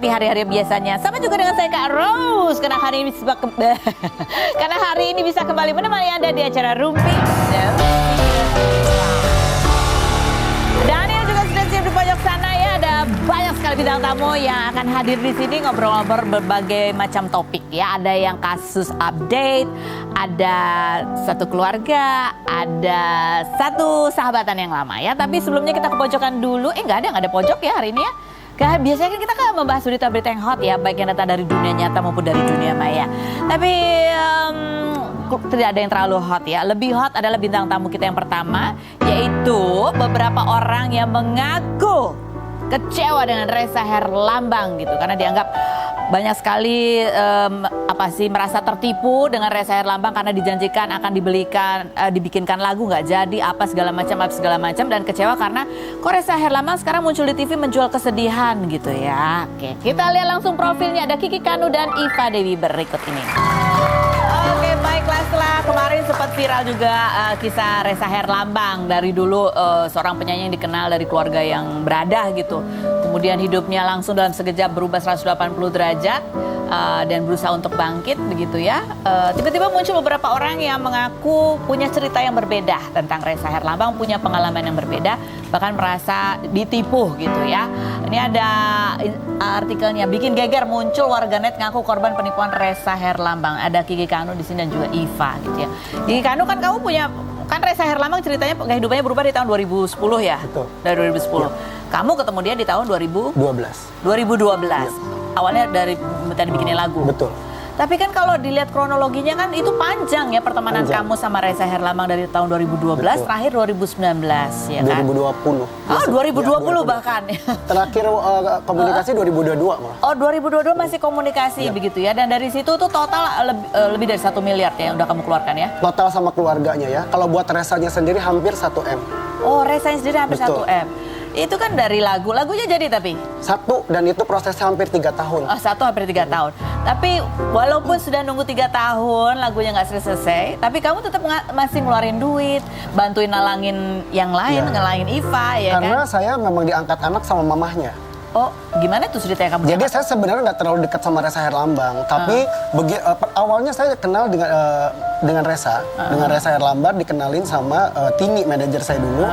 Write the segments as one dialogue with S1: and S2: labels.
S1: seperti hari-hari biasanya. Sama juga dengan saya Kak Rose, karena hari ini karena hari ini bisa kembali menemani Anda di acara Rumpi. Dan yang juga sudah siap di pojok sana ya, ada banyak sekali bintang tamu yang akan hadir di sini ngobrol-ngobrol berbagai macam topik ya. Ada yang kasus update, ada satu keluarga, ada satu sahabatan yang lama ya. Tapi sebelumnya kita ke pojokan dulu. Nggak ada pojok ya hari ini ya. Biasanya kan kita kan membahas berita-berita yang hot ya, baik yang datang dari dunia nyata maupun dari dunia maya. Tapi tidak ada yang terlalu hot ya. Lebih hot adalah bintang tamu kita yang pertama, yaitu beberapa orang yang mengaku kecewa dengan Ressa Herlambang gitu, karena dianggap banyak sekali merasa tertipu dengan Ressa Herlambang karena dijanjikan akan dibikinkan lagu nggak jadi apa segala macam dan kecewa karena kok Ressa Herlambang sekarang muncul di TV menjual kesedihan gitu ya. Oke, kita lihat langsung profilnya, ada Kiki Kanu dan Iva Dewi berikut ini. Oke, baiklah, setelah kemarin sempat viral juga kisah Ressa Herlambang. Dari dulu seorang penyanyi yang dikenal dari keluarga yang beradah gitu. Kemudian hidupnya langsung dalam sekejap berubah 180 derajat dan berusaha untuk bangkit begitu ya. Tiba-tiba muncul beberapa orang yang mengaku punya cerita yang berbeda tentang Ressa Herlambang, punya pengalaman yang berbeda, bahkan merasa ditipu gitu ya. Ini ada artikelnya, bikin geger, muncul warganet ngaku korban penipuan Ressa Herlambang. Ada Kiki Kanu di sini dan juga Iva gitu ya. Kiki Kanu, kan kamu punya, kan Ressa Herlambang ceritanya kehidupannya berubah di tahun 2010 ya?
S2: Betul.
S1: Dari 2010. Ya. Kamu ketemu dia di tahun 2012. 2012. Ya. Awalnya dari minta dibikinin lagu.
S2: Betul.
S1: Tapi kan kalau dilihat kronologinya kan itu panjang ya pertemanan kamu sama Ressa Herlambang dari tahun 2012, betul, terakhir 2019 ya kan?
S2: 2020.
S1: Oh, 2020 bahkan.
S2: Terakhir komunikasi 2022 malah.
S1: Oh, 2022 masih komunikasi begitu ya. Dan dari situ tuh total lebih dari 1 miliar ya yang udah kamu keluarkan ya?
S2: Total sama keluarganya ya. Kalau buat Ressanya sendiri hampir 1 M.
S1: Oh, Ressanya sendiri hampir 1 M. Itu kan dari lagunya jadi tapi?
S2: 1, dan itu prosesnya hampir 3 tahun.
S1: Oh, 1 hampir 3 tahun. Tapi walaupun sudah nunggu 3 tahun, lagunya nggak selesai, tapi kamu tetap masih ngeluarin duit, bantuin nalangin yang lain, ngelangin Iva ya.
S2: Karena
S1: kan?
S2: saya memang diangkat anak sama mamahnya.
S1: Oh, gimana tuh ceritanya kamu?
S2: Jadi saya sebenarnya nggak terlalu dekat sama Ressa Herlambang, tapi awalnya saya kenal dengan Ressa, dengan Ressa Herlambang dikenalin sama Tini, manajer saya dulu.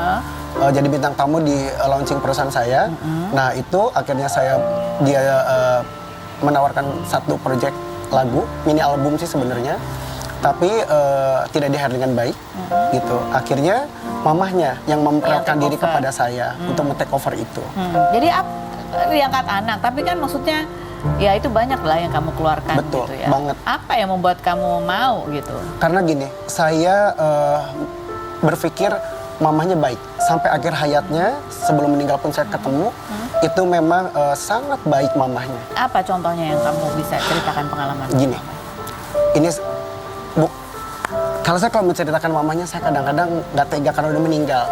S2: Jadi bintang tamu di launching perusahaan saya. Nah itu akhirnya dia menawarkan satu proyek lagu, mini album sih sebenarnya, tapi tidak di-hire dengan baik gitu. Akhirnya mamahnya yang memperlihatkan diri kepada saya untuk men-take over itu.
S1: Jadi diangkat anak, tapi kan maksudnya ya itu banyak lah yang kamu keluarkan.
S2: Betul,
S1: gitu ya.
S2: banget.
S1: Apa yang membuat kamu mau gitu?
S2: Karena gini, saya berpikir mamahnya baik. Sampai akhir hayatnya, sebelum meninggal pun saya ketemu, itu memang sangat baik mamahnya.
S1: Apa contohnya yang kamu bisa ceritakan pengalaman?
S2: Gini, ini kalau menceritakan mamahnya, saya kadang-kadang nggak tega karena udah meninggal.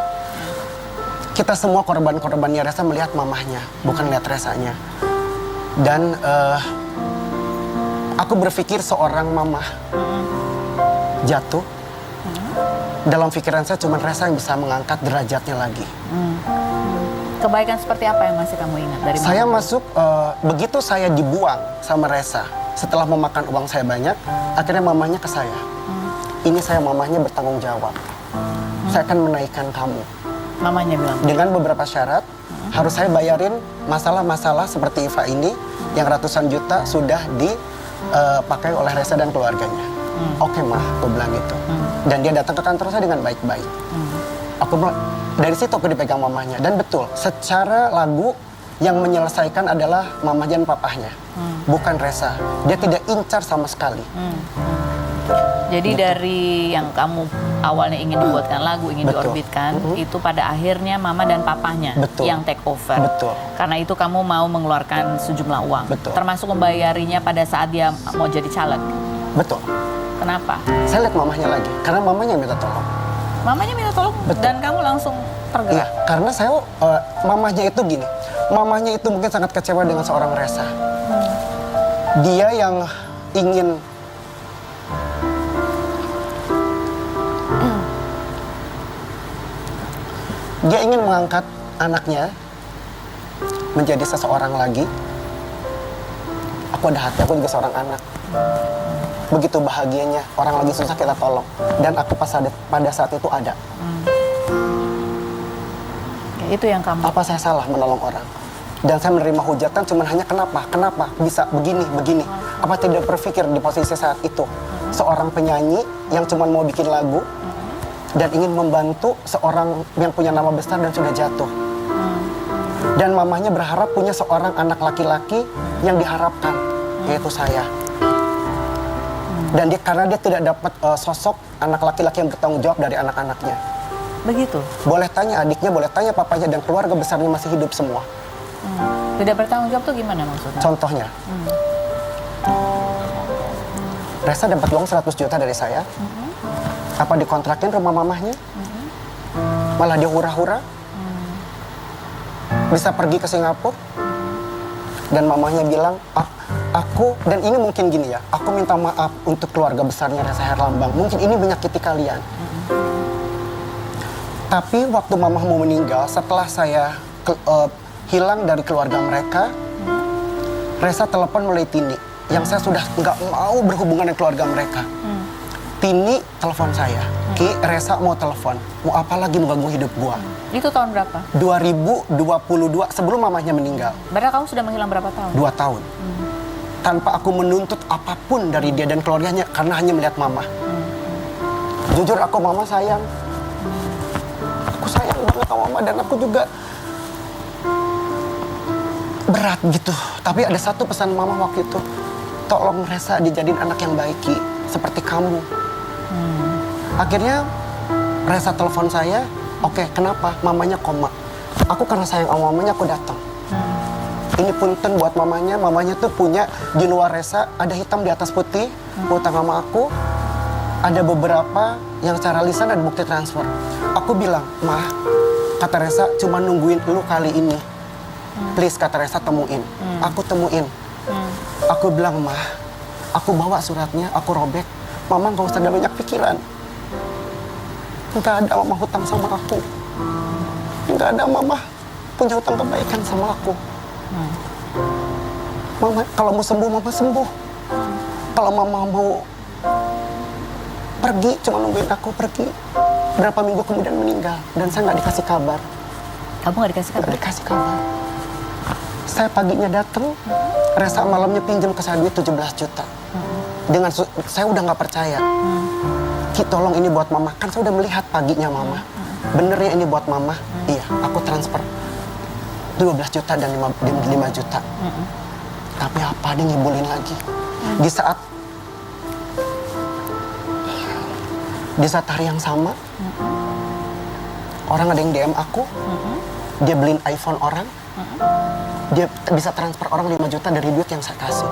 S2: Kita semua korban-korbannya Ressa melihat mamahnya, bukan lihat Ressanya. Dan aku berpikir seorang mamah jatuh, dalam pikiran saya cuma Ressa yang bisa mengangkat derajatnya lagi.
S1: Kebaikan seperti apa yang masih kamu ingat dari
S2: saya masuk, begitu saya dibuang sama Ressa, setelah memakan uang saya banyak, akhirnya mamahnya ke saya. Ini saya mamahnya bertanggung jawab. Saya akan menaikkan kamu.
S1: Mamanya bilang?
S2: Dengan beberapa syarat, harus saya bayarin masalah-masalah seperti Iva ini, yang ratusan juta sudah dipakai oleh Ressa dan keluarganya. Oke mah, aku bilang gitu. Dan dia datang ke kantor saya dengan baik-baik. Dari situ aku dipegang mamahnya. Dan betul, secara lagu yang menyelesaikan adalah mamah dan papahnya, bukan Ressa. Dia tidak incar sama sekali.
S1: Jadi betul, dari yang kamu awalnya ingin dibuatkan lagu, ingin diorbitkan, itu pada akhirnya mama dan papahnya yang take over.
S2: Betul.
S1: Karena itu kamu mau mengeluarkan sejumlah uang.
S2: Betul.
S1: Termasuk membayarinya pada saat dia mau jadi caleg.
S2: Betul.
S1: Kenapa?
S2: Saya lihat mamahnya lagi, karena mamahnya minta tolong. Mamahnya minta tolong?
S1: Betul. Dan kamu langsung tergerak?
S2: Iya, karena saya, mamahnya itu gini, mamahnya itu mungkin sangat kecewa dengan seorang Ressa. Dia yang ingin mengangkat anaknya menjadi seseorang lagi, Aku ada hati, aku juga seorang anak. Begitu bahagianya, orang lagi susah kita tolong. Dan aku pada saat itu ada.
S1: Ya, itu yang kamu.
S2: Apa saya salah menolong orang? Dan saya menerima hujatan cuman hanya kenapa bisa begini. Apa tidak berpikir di posisi saat itu seorang penyanyi yang cuman mau bikin lagu dan ingin membantu seorang yang punya nama besar dan sudah jatuh. Dan mamanya berharap punya seorang anak laki-laki yang diharapkan, yaitu saya. Dan karena dia tidak dapat sosok anak laki-laki yang bertanggung jawab dari anak-anaknya.
S1: Begitu?
S2: Boleh tanya adiknya, boleh tanya papanya, dan keluarga besarnya masih hidup semua.
S1: Tidak bertanggung jawab tuh gimana maksudnya?
S2: Contohnya, Resa dapat uang 100 juta dari saya. Apa dikontrakin rumah mamahnya? Malah dia hura-hura. Bisa pergi ke Singapura. Dan mamahnya bilang, aku, dan ini mungkin gini ya, aku minta maaf untuk keluarga besarnya Resa Herlambang. Mungkin ini menyakiti kalian. Tapi waktu mamah mau meninggal, setelah saya hilang dari keluarga mereka, Resa telepon melalui Tini, yang saya sudah nggak mau berhubungan dengan keluarga mereka. Tini telepon saya, Ki, Resa mau telepon, mau apa lagi mengganggu hidup gua.
S1: Itu tahun berapa?
S2: 2022, sebelum mamahnya meninggal.
S1: Berarti kamu sudah menghilang berapa tahun?
S2: 2 tahun. Tanpa aku menuntut apapun dari dia dan keluarganya, karena hanya melihat mama. Jujur aku mama sayang. Aku sayang banget sama mama, dan aku juga berat gitu. Tapi ada satu pesan mama waktu itu, tolong Resa dijadiin anak yang baik, Ki, seperti kamu. Akhirnya Resa telepon saya, oke, kenapa? Mamanya koma. Aku karena sayang sama mamanya, aku datang. Ini punten buat mamanya. Mamanya tuh punya di luar Resa, ada hitam di atas putih, hutang sama aku. Ada beberapa yang secara lisan ada bukti transfer. Aku bilang, Mah, kata Resa cuma nungguin lu kali ini. Please, kata Resa, temuin. Aku temuin. Aku bilang, Mah, aku bawa suratnya, aku robek. Mama gak usah ada banyak pikiran. Gak ada mama hutang sama aku. Gak ada mama punya hutang kebaikan sama aku. Mama, kalau mau sembuh, mama sembuh. Kalau mama mau pergi, cuma nungguin aku pergi. Berapa minggu kemudian meninggal. Dan saya gak dikasih kabar.
S1: Kamu gak dikasih kabar?
S2: Gak dikasih kabar. Saya paginya datang, Resa malamnya pinjam ke saya duit 17 juta. Dengan saya udah nggak percaya. Ki, tolong ini buat mama. Kan saya udah melihat paginya mama. Bener ya ini buat mama? Iya, aku transfer 12 juta dan 5 juta. Tapi apa, dia ngibulin lagi. Di saat hari yang sama, orang ada yang DM aku, dia beliin iPhone orang, dia bisa transfer orang 5 juta dari duit yang saya kasih.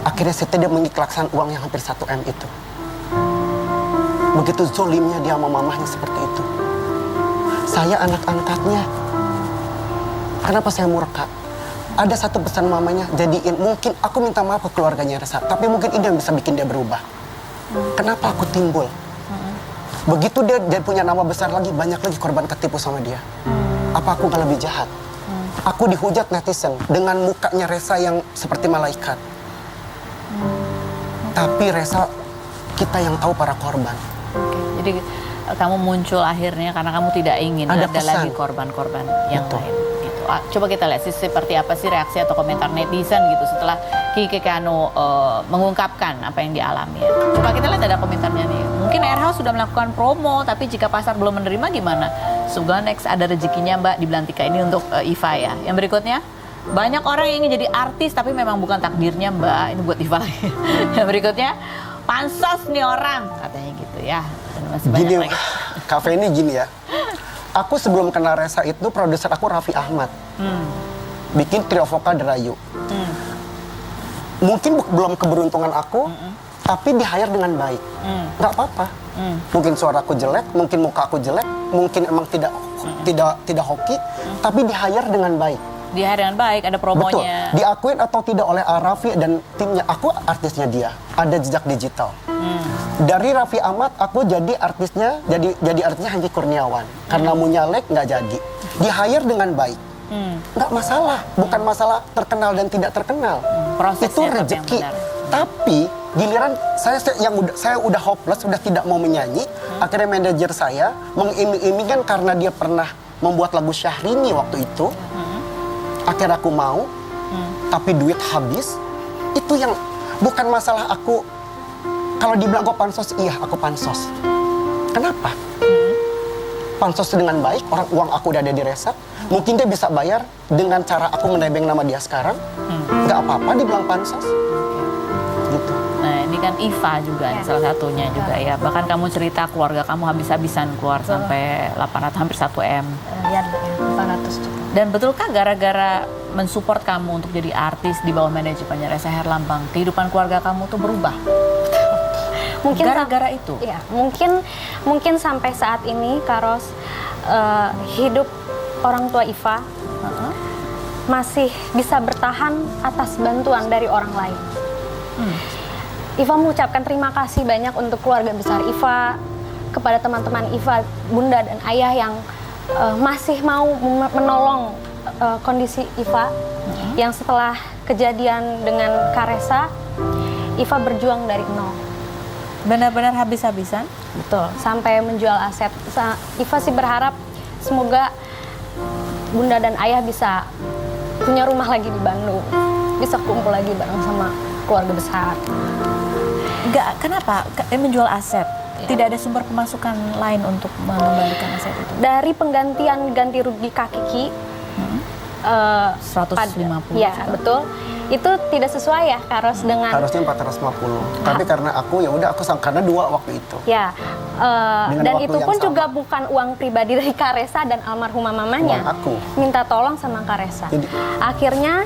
S2: Akhirnya dia mengikhlaskan uang yang hampir 1 M itu. Begitu zolimnya dia sama mamahnya seperti itu. Saya anak angkatnya. Kenapa saya murka? Ada satu pesan mamanya, jadiin, mungkin aku minta maaf ke keluarganya Resa, tapi mungkin ini yang bisa bikin dia berubah. Kenapa aku timbul? Begitu dia punya nama besar lagi, banyak lagi korban ketipu sama dia. Apa aku gak lebih jahat? Aku dihujat netizen dengan mukanya Resa yang seperti malaikat. Tapi Resa, kita yang tahu para korban.
S1: Jadi kamu muncul akhirnya karena kamu tidak ingin ada lagi korban-korban yang lain. Gitu. Coba kita lihat seperti apa sih reaksi atau komentar netizen gitu setelah Kiki Kano mengungkapkan apa yang dialami. Coba kita lihat ada komentarnya nih. Mungkin RH sudah melakukan promo, tapi jika pasar belum menerima gimana? Semoga next ada rezekinya Mbak di Belantika ini untuk Iva ya. Yang berikutnya, banyak orang yang ingin jadi artis tapi memang bukan takdirnya Mbak. Ini buat Iva lagi. Yang berikutnya, pansos nih orang katanya gitu ya. Dan masih banyak
S2: gini,
S1: lagi.
S2: Cafe ini gini ya. Aku sebelum kenal Resa itu produser aku Raffi Ahmad. Bikin trio vokal Derayu. Mungkin belum keberuntungan aku, tapi di-hire dengan baik. Nggak apa-apa. Mungkin suaraku jelek, mungkin muka aku jelek, mungkin emang tidak hoki, tapi di-hire dengan baik.
S1: Di-hire dengan baik, ada promonya.
S2: Betul. Diakuin atau tidak oleh Raffi dan timnya, aku artisnya dia. Ada jejak digital. Dari Raffi Ahmad, aku jadi artisnya Hengki Kurniawan. Karena mau nyalek, nggak jadi. Di-hire dengan baik. nggak masalah. Bukan masalah terkenal dan tidak terkenal.
S1: Prosesnya
S2: Itu
S1: tapi yang
S2: rezeki.
S1: benar.
S2: Tapi giliran saya udah hopeless, sudah tidak mau menyanyi. Akhirnya manajer saya mengiming-imingkan karena dia pernah membuat lagu Syahrini waktu itu. Akhirnya aku mau, tapi duit habis. Itu yang bukan masalah aku. Kalau dibilang aku pansos, iya aku pansos. Kenapa? Pansos dengan baik, uang aku udah ada di Resa. Mungkin dia bisa bayar dengan cara aku menebeng nama dia sekarang. Nggak apa-apa dibilang pansos. Gitu.
S1: Nah ini kan Iva juga nih, salah satunya juga ya. Bahkan kamu cerita keluarga kamu habis-habisan keluar sampai 800, hampir 1 M.
S3: Ya, 800 juga.
S1: Dan betulkah gara-gara mensupport kamu untuk jadi artis di bawah manajemennya Resa Herlambang, kehidupan keluarga kamu tuh berubah?
S3: Mungkin
S1: Gara-gara itu?
S3: Ya, mungkin sampai saat ini Karos hidup orang tua Iva masih bisa bertahan atas bantuan dari orang lain. Iva mengucapkan terima kasih banyak untuk keluarga besar Iva, kepada teman-teman Iva, bunda dan ayah yang masih mau menolong kondisi Iva, yang setelah kejadian dengan Karesa, Iva berjuang dari nol.
S1: Benar-benar habis-habisan?
S3: Betul, sampai menjual aset. Iva sih berharap semoga bunda dan ayah bisa punya rumah lagi di Bandung, bisa kumpul lagi bareng sama keluarga besar.
S1: Enggak, kenapa? Menjual aset? Tidak ada sumber pemasukan lain untuk mengembalikan aset itu?
S3: Dari penggantian ganti rugi Kak Kiki,
S1: 150
S3: ya
S1: juta.
S3: betul, itu tidak sesuai ya Karos dengan
S2: Harusnya 450. Tapi karena aku ya udah karena 2 waktu itu.
S3: ya
S2: Dengan
S3: dan
S2: waktu
S3: itu
S2: yang
S3: pun
S2: sama.
S3: juga bukan uang pribadi dari Karesa dan almarhumah mamanya.
S2: Uang aku.
S3: Minta tolong sama Karesa.
S2: Jadi-
S3: Akhirnya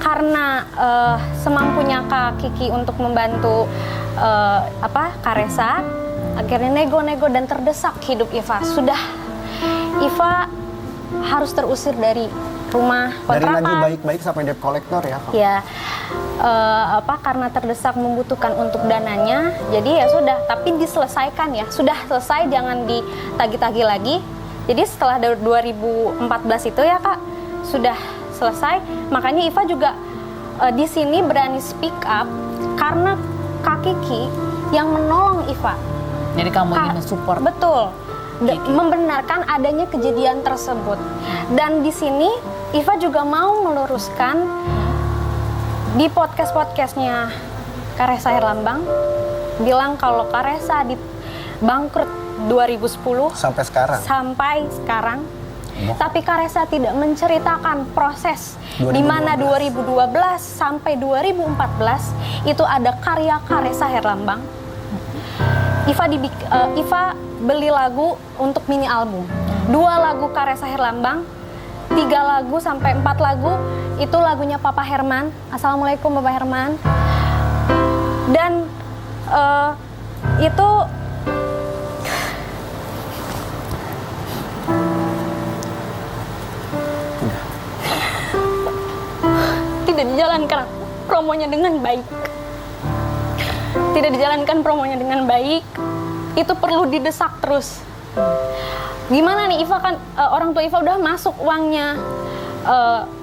S3: karena semampunya Kak Kiki untuk membantu Karesa, akhirnya nego-nego dan terdesak hidup Iva. Iva harus terusir dari rumah
S2: Dari
S3: kontrakan.
S2: nagih baik-baik sampai debt collector ya, Pak.
S3: Ya, karena terdesak membutuhkan untuk dananya, jadi ya sudah, tapi diselesaikan ya, sudah selesai, jangan ditagih-tagih lagi. Jadi setelah 2014 itu ya Kak, sudah selesai. Makanya Iva juga di sini berani speak up karena Kak Kiki yang menolong Iva.
S1: Jadi kamu ingin mensupport?
S3: Betul. Membenarkan adanya kejadian tersebut. Dan di sini Iva juga mau meluruskan di podcast-podcastnya Karesa Herlambang bilang kalau Karesa bangkrut 2010
S2: Sampai sekarang.
S3: tapi Karesa tidak menceritakan proses
S2: 2012.
S3: di mana 2012 sampai 2014 itu ada karya Karesa Herlambang. Iva beli lagu untuk mini album. 2 lagu Karesa Herlambang, 3 lagu sampai 4 lagu itu lagunya Papa Herman. Assalamualaikum Papa Herman. Dan itu tidak dijalankan promonya dengan baik. Tidak dijalankan promonya dengan baik. Itu perlu didesak terus. Gimana nih Iva kan orang tua Iva udah masuk uangnya.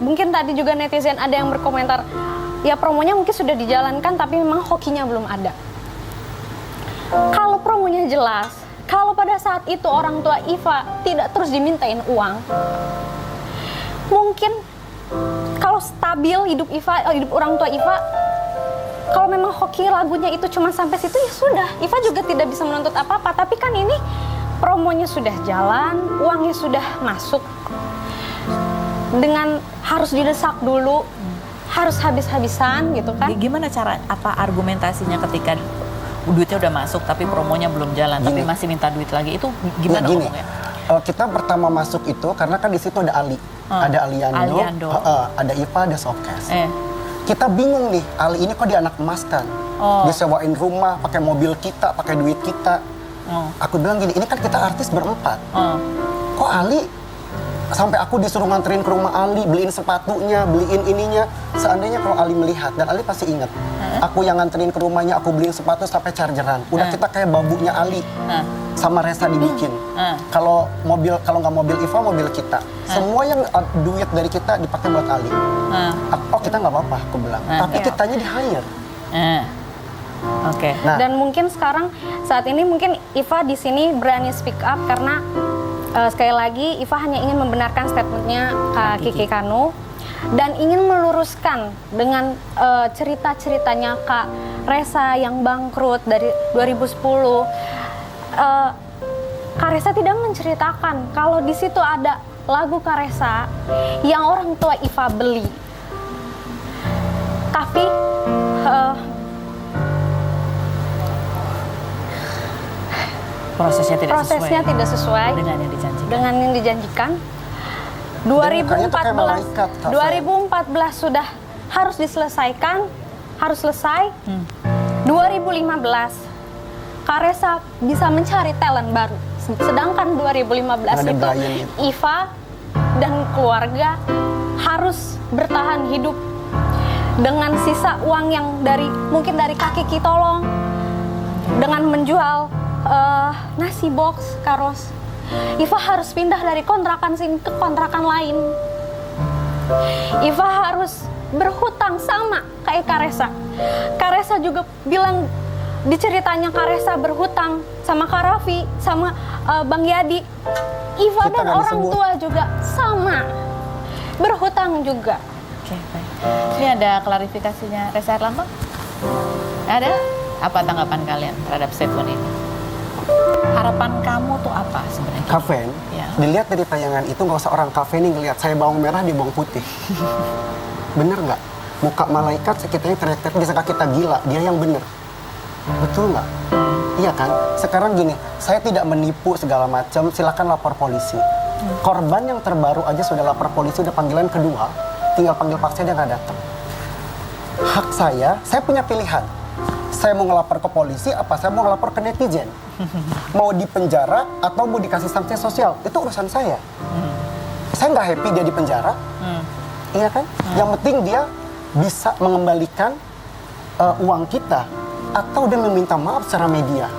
S3: Mungkin tadi juga netizen ada yang berkomentar, ya promonya mungkin sudah dijalankan tapi memang hokinya belum ada. Kalau promonya jelas, kalau pada saat itu orang tua Iva tidak terus dimintain uang, mungkin kalau stabil hidup orang tua Iva, kalau memang hoki lagunya itu cuma sampai situ ya sudah, Iva juga tidak bisa menuntut apa-apa. Tapi kan ini promonya sudah jalan, uangnya sudah masuk, dengan harus didesak dulu, harus habis-habisan gitu kan.
S1: Gimana cara, apa argumentasinya ketika duitnya udah masuk tapi promonya belum jalan, tapi masih minta duit lagi, itu gimana
S2: Gini,
S1: ngomongnya?
S2: kita pertama masuk itu karena kan di situ ada Ali, ada Aliando, ada Iva, ada Sokes. Kita bingung nih, Ali ini kok dia anak emas kan, disewain rumah, pakai mobil kita, pakai duit kita. Aku bilang gini, ini kan kita artis berempat, kok Ali sampai aku disuruh nganterin ke rumah Ali, beliin sepatunya, beliin ininya. Seandainya kalau Ali melihat, dan Ali pasti ingat, Aku yang nganterin ke rumahnya, aku beliin sepatu sampai chargeran. Udah kita kayak babunya Ali. Sama Resa dibikin. Kalau nggak mobil Iva, mobil kita. Semua yang duit dari kita dipakai buat Ali. Oh kita nggak apa-apa, aku bilang. Tapi kitanya di hire.
S1: Oke.
S2: Nah,
S3: Dan mungkin sekarang saat ini mungkin Iva di sini berani speak up karena sekali lagi Iva hanya ingin membenarkan statementnya Kak Kiki Kano dan ingin meluruskan dengan cerita-ceritanya Kak Resa yang bangkrut dari 2010. Kak Resa tidak menceritakan kalau di situ ada lagu Kak Resa yang orang tua Iva beli. Tapi
S1: prosesnya
S3: tidak sesuai
S1: dengan yang dijanjikan.
S3: Dengan yang dijanjikan.
S2: mukanya tuh kayak malaikat, Kak
S3: 2014 sudah harus diselesaikan, harus selesai. 2015 Kak Resa bisa mencari talent baru. Sedangkan 2015
S2: Ada
S3: itu
S2: Brian gitu.
S3: Iva dan keluarga harus bertahan hidup dengan sisa uang yang mungkin dari Kak Kiki tolong dengan menjual nasi box, Karos. Iva harus pindah dari kontrakan sini ke kontrakan lain. Iva harus berhutang sama kayak Kak Resa. Kak Resa juga bilang di ceritanya Kak Resa berhutang sama Kak Raffi, sama Bang Yadi. Iva
S2: Kita
S3: dan
S2: nggak
S3: orang
S2: disebut.
S3: tua juga sama, berhutang juga.
S1: Oke, baik. Ini ada klarifikasinya Resa Herlambang? Ada? Apa tanggapan kalian terhadap statement ini? Harapan kamu tuh apa sebenarnya?
S2: Kaven,
S1: Ya.
S2: dilihat dari tayangan itu nggak usah orang kafe nih ngelihat saya bawang merah di bawang putih. Bener nggak? Muka malaikat sekitarnya teriak-teriak disangka kita gila, dia yang bener. Betul nggak? Iya kan? Sekarang gini, saya tidak menipu segala macam, silakan lapor polisi. Korban yang terbaru aja sudah lapor polisi, udah panggilan kedua, tinggal panggil paksa dia nggak datang. Hak saya punya pilihan. Saya mau ngelapor ke polisi, apa saya mau ngelapor ke netizen? Mau di penjara atau mau dikasih sanksi sosial, itu urusan saya. Saya nggak happy dia di penjara, iya kan? Yang penting dia bisa mengembalikan uang kita, atau dia meminta maaf secara media,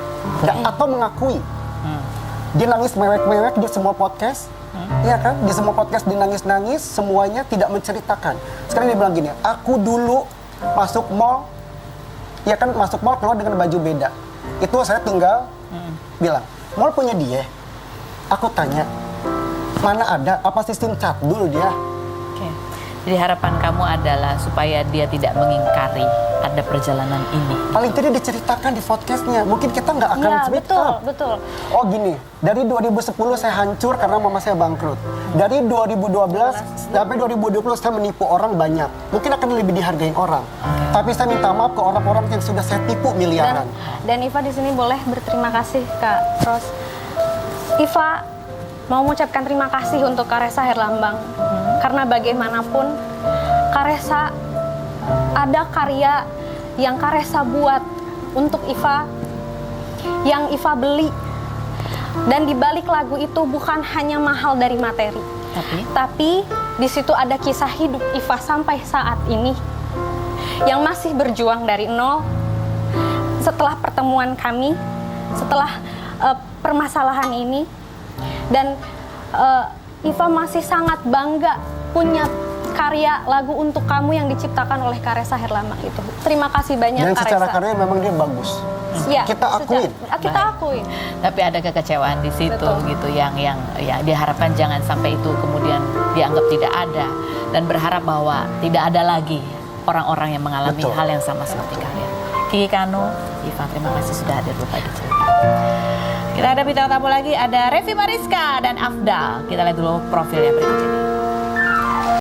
S2: atau mengakui. Dia nangis mewek-mewek di semua podcast, iya kan? Di semua podcast dia nangis-nangis, semuanya tidak menceritakan. Sekarang dia bilang gini, aku dulu masuk mall, ya kan masuk mall keluar dengan baju beda. Itu saya tinggal bilang, mall punya dia. Aku tanya, mana ada, apa sistem catdul dia?
S1: Oke. Jadi harapan kamu adalah supaya dia tidak mengingkari ada perjalanan ini.
S2: Paling tidak diceritakan di podcastnya. Mungkin kita nggak akan
S3: Ya,
S2: speak
S3: betul,
S2: up.
S3: betul.
S2: Oh gini, dari 2010 saya hancur karena mama saya bangkrut. Dari 2012 sampai 2020 saya menipu orang banyak. Mungkin akan lebih dihargain orang. Tapi saya minta maaf ke orang-orang yang sudah saya tipu miliaran.
S3: Dan Iva di sini boleh berterima kasih Kak Ros. Iva mau mengucapkan terima kasih untuk Kak Resa Herlambang. Karena bagaimanapun Kak Resa ada karya yang Kak Resa buat untuk Iva, yang Iva beli. Dan di balik lagu itu bukan hanya mahal dari materi. Tapi di situ ada kisah hidup Iva sampai saat ini yang masih berjuang dari nol. Setelah pertemuan kami, setelah permasalahan ini, dan Iva masih sangat bangga punya karya lagu untuk kamu yang diciptakan oleh Kak Resa Herlambang itu. Terima kasih banyak
S2: Dan
S3: Kak
S2: secara
S3: Resa.
S2: karya memang dia bagus.
S3: Ya,
S2: Kita akuin.
S3: Kita akuin.
S1: Tapi ada kekecewaan di situ.
S3: Betul.
S1: Gitu yang ya diharapkan jangan sampai itu kemudian dianggap tidak ada, dan berharap bahwa tidak ada lagi orang-orang yang mengalami
S2: Betul.
S1: hal yang sama seperti kalian. Kiki Kano, Iva, terima kasih sudah hadir berbagi cerita. Kita ada bintang tamu lagi, ada Revi Mariska dan Afdal. Kita lihat dulu profilnya berikut ini.